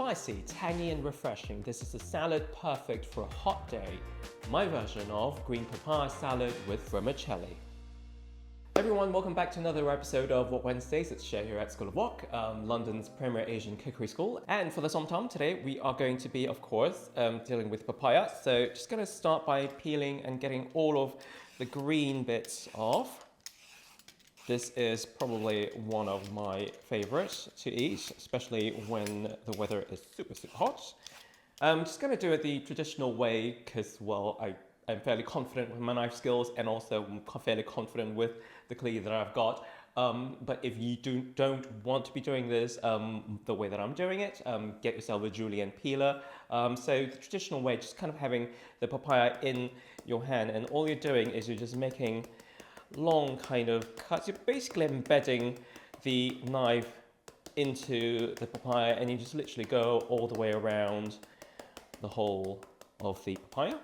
Spicy, tangy and refreshing, this is a salad perfect for a hot day. My version of green papaya salad with vermicelli. Everyone, welcome back to another episode of Wok Wednesdays. It's Share here at School of Wok, London's premier Asian cookery school. And for the som tam today, we are going to be, of course, dealing with papaya. So just going to start by peeling and getting all of the green bits off. This is probably one of my favorites to eat, especially when the weather is super hot. I'm just going to do it the traditional way because, well, I'm fairly confident with my knife skills and also I'm fairly confident with the cleaver that I've got. But if you don't want to be doing this the way that I'm doing it, get yourself a julienne peeler. So the traditional way, just kind of having the papaya in your hand, and all you're doing is you're just making long kind of cuts. You're basically embedding the knife into the papaya and you just literally go all the way around the whole of the papaya.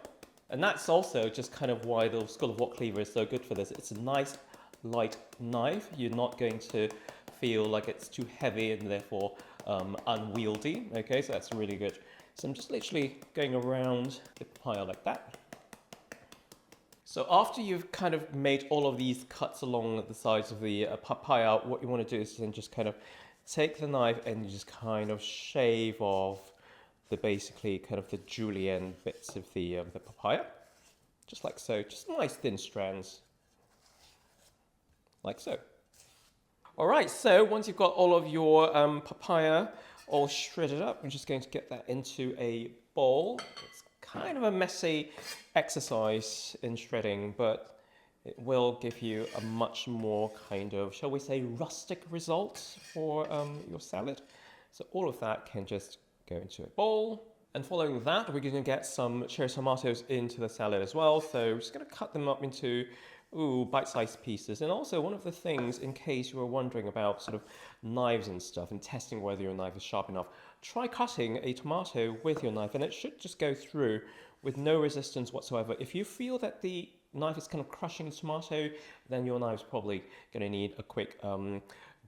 And that's also just kind of why the School of Wok cleaver is so good for this. It's a nice light knife. You're not going to feel like it's too heavy and therefore unwieldy. Okay, so that's really good. So I'm just literally going around the papaya like that. So after you've kind of made all of these cuts along the sides of the papaya, what you want to do is then just kind of take the knife and you just kind of shave off the basically kind of the julienne bits of the papaya, just like so, just nice thin strands, like so. All right, so once you've got all of your papaya all shredded up, I'm just going to get that into a bowl. It's kind of a messy exercise in shredding, but it will give you a much more kind of, shall we say, rustic result for your salad. So all of that can just go into a bowl. And following that, we're going to get some cherry tomatoes into the salad as well. So we're just going to cut them up into bite-sized pieces. And also one of the things, in case you were wondering about sort of knives and stuff and testing whether your knife is sharp enough, try cutting a tomato with your knife and it should just go through with no resistance whatsoever. If you feel that the knife is kind of crushing the tomato, then your knife is probably going to need a quick,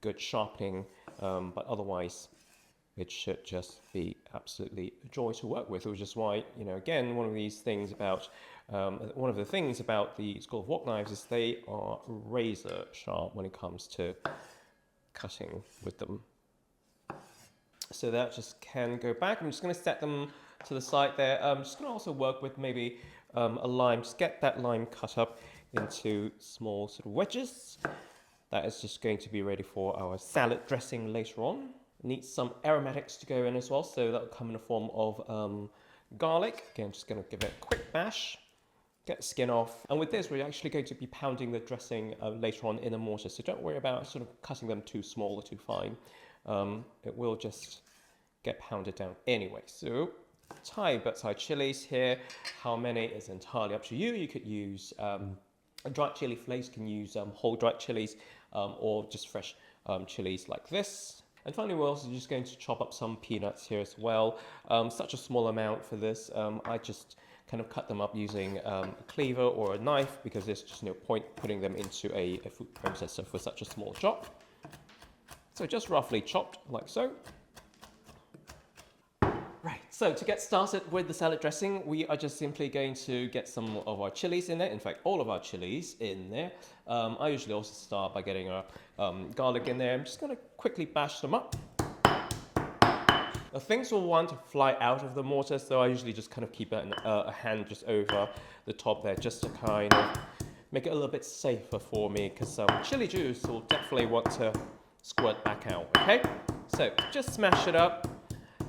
good sharpening, but otherwise it should just be absolutely a joy to work with, which is why, you know, again, one of the things about the School of Wok knives is they are razor sharp when it comes to cutting with them. So that just can go back. I'm just going to set them to the side there. I'm just going to also work with maybe a lime. Just get that lime cut up into small sort of wedges. That is just going to be ready for our salad dressing later on. Need some aromatics to go in as well, so that will come in the form of garlic. Again, just going to give it a quick mash, get the skin off. And with this, we're actually going to be pounding the dressing later on in a mortar, so don't worry about sort of cutting them too small or too fine. It will just get pounded down anyway. So Thai chilies here. How many is entirely up to you. You could use dried chili flakes, you can use whole dried chilies or just fresh chilies like this. And finally, we're also just going to chop up some peanuts here as well. Such a small amount for this. I just kind of cut them up using a cleaver or a knife because there's just no point putting them into a food processor for such a small chop. So just roughly chopped like so. Right, so to get started with the salad dressing, we are just simply going to get some of our chilies in there. In fact, all of our chilies in there. I usually also start by getting our garlic in there. I'm just going to quickly bash them up. Now, things will want to fly out of the mortar, so I usually just kind of keep a hand just over the top there, just to kind of make it a little bit safer for me, because chili juice will definitely want to squirt back out, okay? So just smash it up.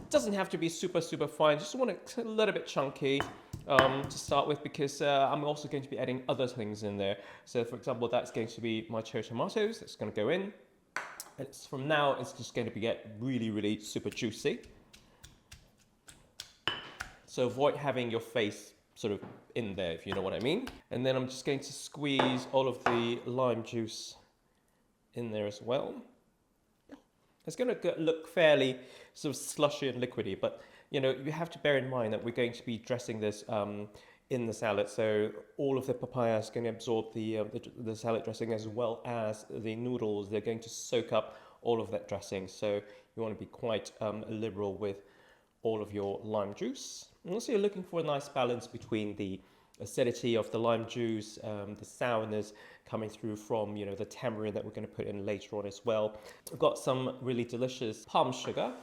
Doesn't have to be super fine, just want it a little bit chunky to start with, because I'm also going to be adding other things in there. So for example, that's going to be my cherry tomatoes, that's going to go in. From now, it's just going to get really super juicy. So avoid having your face sort of in there, if you know what I mean. And then I'm just going to squeeze all of the lime juice in there as well. It's going to look fairly sort of slushy and liquidy, but you know, you have to bear in mind that we're going to be dressing this in the salad, so all of the papaya is going to absorb the salad dressing as well as the noodles. They're going to soak up all of that dressing, so you want to be quite liberal with all of your lime juice. And also you're looking for a nice balance between the acidity of the lime juice, the sourness coming through from, you know, the tamarind that we're going to put in later on as well. We've got some really delicious palm sugar,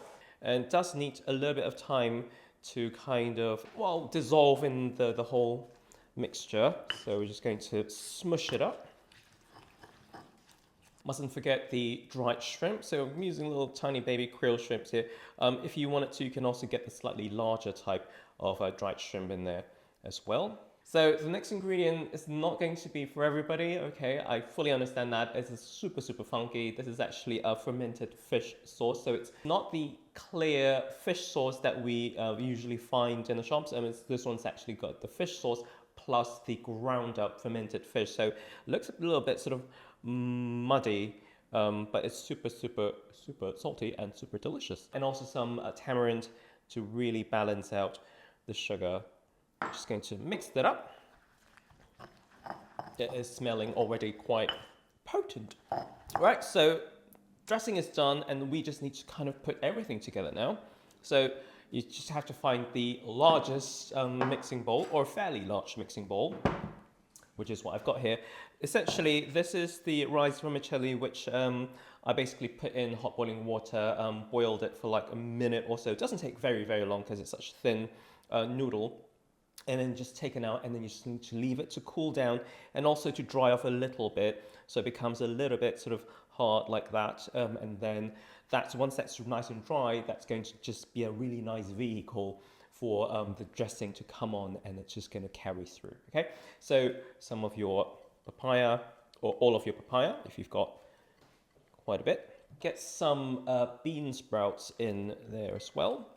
and it does need a little bit of time to kind of, well, dissolve in the whole mixture. So we're just going to smush it up. Mustn't forget the dried shrimp. So I'm using little tiny baby krill shrimps here. If you wanted to, you can also get the slightly larger type of dried shrimp in there as well. So the next ingredient is not going to be for everybody, okay? I fully understand that. It's super, super funky. This is actually a fermented fish sauce. So it's not the clear fish sauce that we usually find in the shops. This one's actually got the fish sauce plus the ground up fermented fish. So it looks a little bit sort of muddy, but it's super, super, super salty and super delicious. And also some tamarind to really balance out the sugar. I'm just going to mix that up. It is smelling already quite potent. Right, so dressing is done and we just need to kind of put everything together now. So you just have to find the largest mixing bowl, or fairly large mixing bowl, which is what I've got here. Essentially, this is the rice vermicelli, which I basically put in hot boiling water, boiled it for like a minute or so. It doesn't take very, very long because it's such a thin noodle. And then just taken out, and then you just need to leave it to cool down and also to dry off a little bit, so it becomes a little bit sort of hard like that. And then once that's nice and dry, that's going to just be a really nice vehicle for the dressing to come on, and it's just going to carry through. Okay, so some of your papaya, or all of your papaya, if you've got quite a bit, get some bean sprouts in there as well.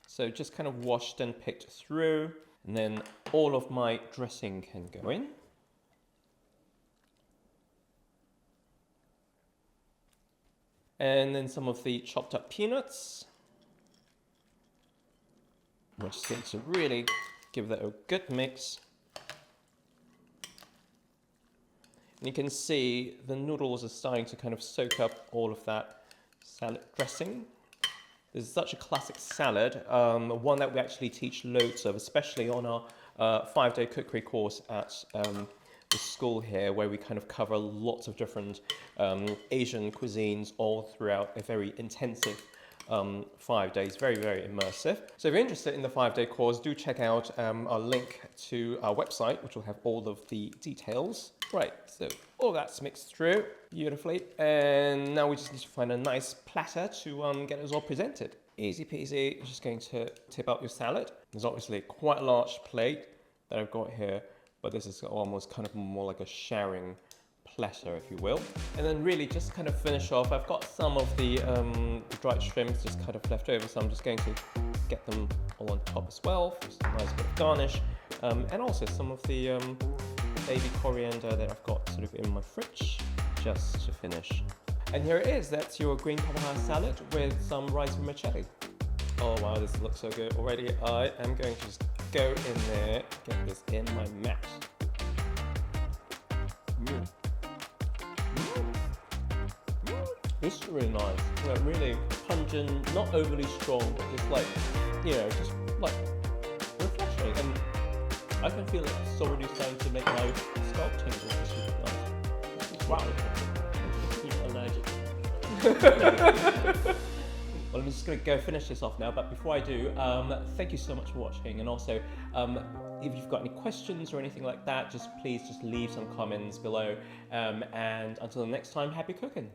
So just kind of washed and picked through, and then all of my dressing can go in. And then some of the chopped up peanuts. We're just going to really give that a good mix. And you can see the noodles are starting to kind of soak up all of that salad dressing. This is such a classic salad, one that we actually teach loads of, especially on our 5-day cookery course at the school here, where we kind of cover lots of different Asian cuisines all throughout a very intensive 5 days, very, very immersive. So if you're interested in the 5-day course, do check out our link to our website, which will have all of the details. Right, so all that's mixed through beautifully, and now we just need to find a nice platter to get us all presented. Easy peasy. You're just going to tip out your salad. There's obviously quite a large plate that I've got here, but this is almost kind of more like a sharing platter, if you will. And then really just kind of finish off. I've got some of the dried shrimps just kind of left over, so I'm just going to get them all on top as well for some nice bit of garnish, and also some of the baby coriander that I've got sort of in my fridge just to finish. And here it is. That's your green papaya salad with some rice vermicelli. Oh wow, this looks so good already. I am going to just go in there, get this in my mouth. This is really nice. Like really pungent, not overly strong, but just like, you know, just like refreshing. And I can feel it's already starting to make my scalp tingle. This is nice. Wow. You're allergic. Well, I'm just going to go finish this off now, but before I do, thank you so much for watching, and also if you've got any questions or anything like that, please leave some comments below, and until the next time, happy cooking.